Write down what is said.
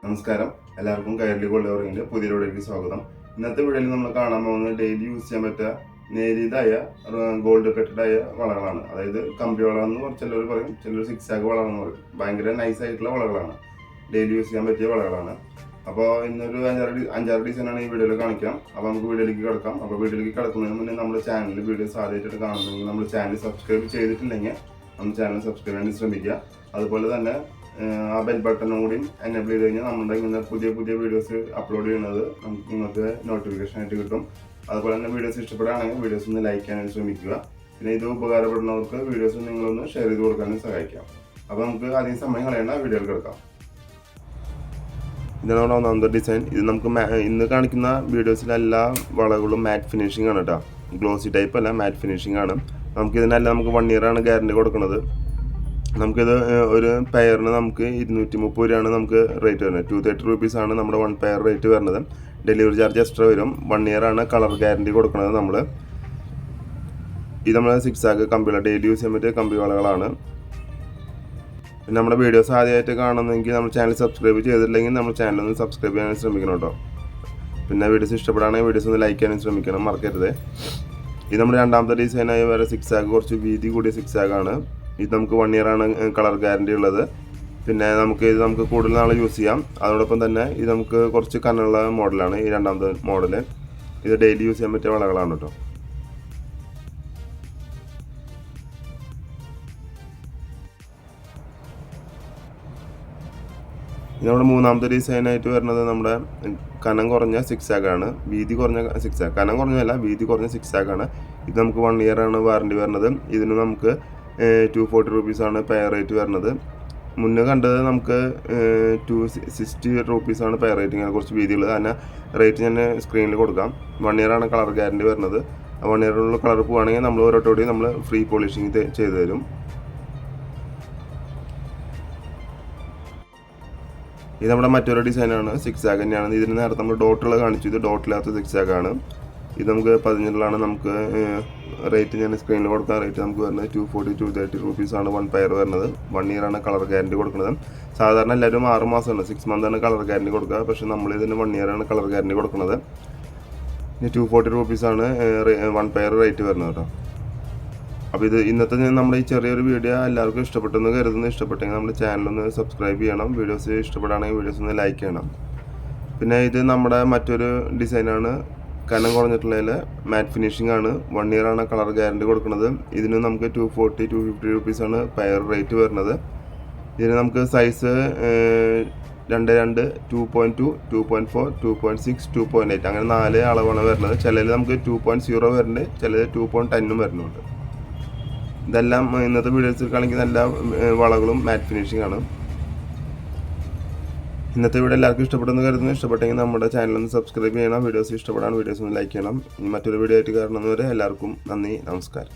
നമസ്കാരം, എല്ലാവർക്കും കയർലി ഗോൾഡ് ഓറിങ്ങിന്റെ പുതിയ വീഡിയോയിലേക്ക് സ്വാഗതം. ഇന്നത്തെ വീഡിയോയിൽ നമ്മൾ കാണാൻ പോകുന്നത് ഡെയിലി യൂസ് ചെയ്യാൻ പറ്റുക നേരിയതായ ഗോൾഡ് കെട്ടഡായ വളകളാണ്. അതായത് കമ്പി വള എന്ന് ചിലർ പറയും, ചിലർ സിക്സാഗ് വളകളെന്ന് പറയും. ഭയങ്കര നൈസ് ആയിട്ടുള്ള വളകളാണ്, ഡെയിലി യൂസ് ചെയ്യാൻ പറ്റിയ വളകളാണ്. അപ്പോൾ ഇന്നൊരു അഞ്ചാറ് ഡിസൈനാണ് ഈ വീഡിയോയിൽ കാണിക്കാം. അപ്പോൾ നമുക്ക് വീഡിയോയിലേക്ക് കിടക്കാം. അപ്പോൾ വീഡിയോയിലേക്ക് കിടക്കുന്നതിന് മുന്നേ നമ്മുടെ ചാനലിൽ വീഡിയോസ് ആദ്യമായിട്ട് കാണുന്നെങ്കിൽ നമ്മൾ ചാനൽ സബ്സ്ക്രൈബ് ചെയ്തിട്ടില്ലെങ്കിൽ നമ്മൾ ചാനൽ സബ്സ്ക്രൈബ് ചെയ്യാൻ ശ്രമിക്കുക. അതുപോലെ തന്നെ ആ ബെൽ ബട്ടണും കൂടി എനേബിൾ ചെയ്ത് കഴിഞ്ഞാൽ നമ്മുടെ ഇങ്ങനെ പുതിയ പുതിയ വീഡിയോസ് അപ്ലോഡ് ചെയ്യുന്നത് നിങ്ങൾക്ക് നോട്ടിഫിക്കേഷൻ ആയിട്ട് കിട്ടും. അതുപോലെ തന്നെ വീഡിയോസ് ഇഷ്ടപ്പെടുകയാണെങ്കിൽ വീഡിയോസ് ഒന്ന് ലൈക്ക് ചെയ്യാനായിട്ട് ശ്രമിക്കുക. പിന്നെ ഇത് ഉപകാരപ്പെടുന്നവർക്ക് വീഡിയോസ് നിങ്ങളൊന്ന് ഷെയർ ചെയ്ത് കൊടുക്കാനും സഹായിക്കാം. അപ്പോൾ നമുക്ക് അധികം സമയം കളയേണ്ട വീഡിയോയിൽ കിടക്കാം. ഇതാണ് ഒന്നാമത്തെ ഡിസൈൻ. ഇത് നമുക്ക് ഇന്ന് കാണിക്കുന്ന വീഡിയോസിലെല്ലാ വളകളും മാറ്റ് ഫിനിഷിംഗ് ആണ് കേട്ടോ. ഗ്ലോസി ടൈപ്പ് അല്ല, മാറ്റ് ഫിനിഷിംഗ് ആണ്. നമുക്കിതിനെല്ലാം നമുക്ക് 1 year ആണ് ഗ്യാരണ്ടി കൊടുക്കുന്നത്. നമുക്കിത് ഒരു പെയറിന് നമുക്ക് 230 രൂപയാണ് നമുക്ക് റേറ്റ് വരുന്നത്. 230 rupees നമ്മുടെ 1 പെയർ റേറ്റ് വരുന്നത്. ഡെലിവറി ചാർജ് എക്സ്ട്രാ വരും. 1 year ആണ് കളർ ഗ്യാരണ്ടി കൊടുക്കുന്നത് നമ്മൾ. ഇത് നമ്മൾ സിക്സാഗ് കമ്പികള ഡെയിലി യൂസ് ചെയ്യാൻ പറ്റിയ കമ്പി വളകളാണ്. പിന്നെ നമ്മുടെ വീഡിയോസ് ആദ്യമായിട്ട് കാണുന്നെങ്കിൽ നമ്മൾ ചാനൽ സബ്സ്ക്രൈബ് ചെയ്തിട്ടില്ലെങ്കിൽ നമ്മൾ ചാനൽ ഒന്ന് സബ്സ്ക്രൈബ് ചെയ്യാൻ ശ്രമിക്കണം കേട്ടോ. പിന്നെ വീഡിയോസ് ഇഷ്ടപ്പെടുകയാണെങ്കിൽ വീഡിയോസ് ഒന്ന് ലൈക്ക് ചെയ്യാനും ശ്രമിക്കണം, മറക്കരുത്. ഇത് നമ്മുടെ രണ്ടാമത്തെ ഡിസൈനായി വേറെ സിക്സാഗ്, കുറച്ച് വീതി കൂടിയ സിക്സാഗ് ആണ്. ഇത് നമുക്ക് 1 year ആണ് കളർ ഗ്യാരണ്ടി ഉള്ളത്. പിന്നെ നമുക്ക് കൂടുതൽ നാൾ യൂസ് ചെയ്യാം. അതോടൊപ്പം തന്നെ ഇത് നമുക്ക് കുറച്ച് കനമുള്ള മോഡലാണ് ഈ രണ്ടാമത്തെ മോഡല്. ഇത് ഡെയിലി യൂസ് ചെയ്യാൻ പറ്റിയ വളകളാണ് കേട്ടോ. ഇത് നമ്മുടെ മൂന്നാമത്തെ ഡിസൈനായിട്ട് വരുന്നത് നമ്മുടെ കനം കുറഞ്ഞ സിക്സാഗ് ആണ്. വീതി കുറഞ്ഞ സിക്സാഗ്, കനം കുറഞ്ഞതല്ല, വീതി കുറഞ്ഞ സിക്സാഗ് ആണ്. ഇത് നമുക്ക് 1 year ആണ് വാറണ്ടി വരുന്നത്. ഇതിന് നമുക്ക് 240 rupees ആണ് പെയർ റേറ്റ് വരുന്നത്. മുന്നേ കണ്ടത് നമുക്ക് 260 rupees ആണ് പെയർ റേറ്റ്. ഇങ്ങനെ കുറച്ച് വീതിയുള്ളത്. അതിന് റേറ്റ് ഞാൻ സ്ക്രീനിൽ കൊടുക്കാം. 1 year ആണ് കളർ ഗ്യാരണ്ടി വരുന്നത്. 1 year കളർ പോവുകയാണെങ്കിൽ നമ്മൾ ഓരോട്ടോടി നമ്മൾ ഫ്രീ പോളിഷിങ് ചെയ്ത് തരും. ഇത് നമ്മുടെ മറ്റൊരു ഡിസൈനാണ്, സിക്സാഗ് തന്നെയാണ്. ഇതിന് നേരത്തെ നമ്മൾ ഡോട്ടുള്ള കാണിച്ചു, ഇത് ഡോട്ടില്ലാത്ത സിക്സാഗ് ആണ്. ഇത് നമുക്ക് 15 നമുക്ക് റേറ്റ് ഞാൻ സ്ക്രീനിൽ കൊടുക്കാൻ റേറ്റ് നമുക്ക് വരുന്നത് 240-230 rupees ആണ് 1 പെയർ വരുന്നത്. 1 year ആണ് കളർ ഗ്യാരണ്ടി കൊടുക്കുന്നത്. സാധാരണ എല്ലാവരും 6 മാസമാണ്, 6 months ആണ് കളർ ഗ്യാരണ്ടി കൊടുക്കുക. പക്ഷേ നമ്മൾ ഇതിന് 1 year ആണ് കളർ ഗ്യാരണ്ടി കൊടുക്കുന്നത്. ഇനി 240 rupees ആണ് 1 പെയർ റേറ്റ് വരുന്നത് കേട്ടോ. അപ്പോൾ ഇത് ഇന്നത്തെ നമ്മുടെ ഈ ചെറിയൊരു വീഡിയോ എല്ലാവർക്കും ഇഷ്ടപ്പെട്ടെന്ന് കരുതുന്നു. ഇഷ്ടപ്പെട്ടെങ്കിൽ നമ്മുടെ ചാനലൊന്ന് സബ്സ്ക്രൈബ് ചെയ്യണം. വീഡിയോസ് ഇഷ്ടപ്പെടുകയാണെങ്കിൽ വീഡിയോസ് ഒന്ന് ലൈക്ക് ചെയ്യണം. പിന്നെ ഇത് നമ്മുടെ മറ്റൊരു ഡിസൈനാണ്, കനം കുറഞ്ഞിട്ടുള്ളതിൽ മാറ്റ് ഫിനിഷിംഗ് ആണ്. 1 year ആണ് കളർ ഗ്യാരണ്ടി കൊടുക്കുന്നത്. ഇതിന് നമുക്ക് 240-250 rupees ആണ് പെയർ റേറ്റ് വരുന്നത്. ഇതിന് നമുക്ക് സൈസ് 2.2, 2.2, 2.4, 2.6, 2.8 അങ്ങനെ 4 അളവാണ് വരുന്നത്. ചിലതിൽ നമുക്ക് 2.0 വരുന്നുണ്ട്, ചിലത് 2.10 വരുന്നുണ്ട്. ഇതെല്ലാം ഇന്നത്തെ വീഡിയോസിൽ കാണിക്കുന്ന എല്ലാ വളകളും മാറ്റ് ഫിനിഷിംഗ് ആണ്. ഇന്നത്തെ വീഡിയോ എല്ലാവർക്കും ഇഷ്ടപ്പെടുന്നു കരുതുന്നു. ഇഷ്ടപ്പെട്ടെങ്കിൽ നമ്മുടെ ചാനലൊന്ന് സബ്സ്ക്രൈബ് ചെയ്യണം. വീഡിയോസ് ഇഷ്ടപ്പെടാൻ വീഡിയോസ് ഒന്ന് ലൈക്ക് ചെയ്യണം. മറ്റൊരു വീഡിയോ ആയിട്ട് കാണുന്നവരെ എല്ലാവർക്കും നന്ദി, നമസ്കാരം.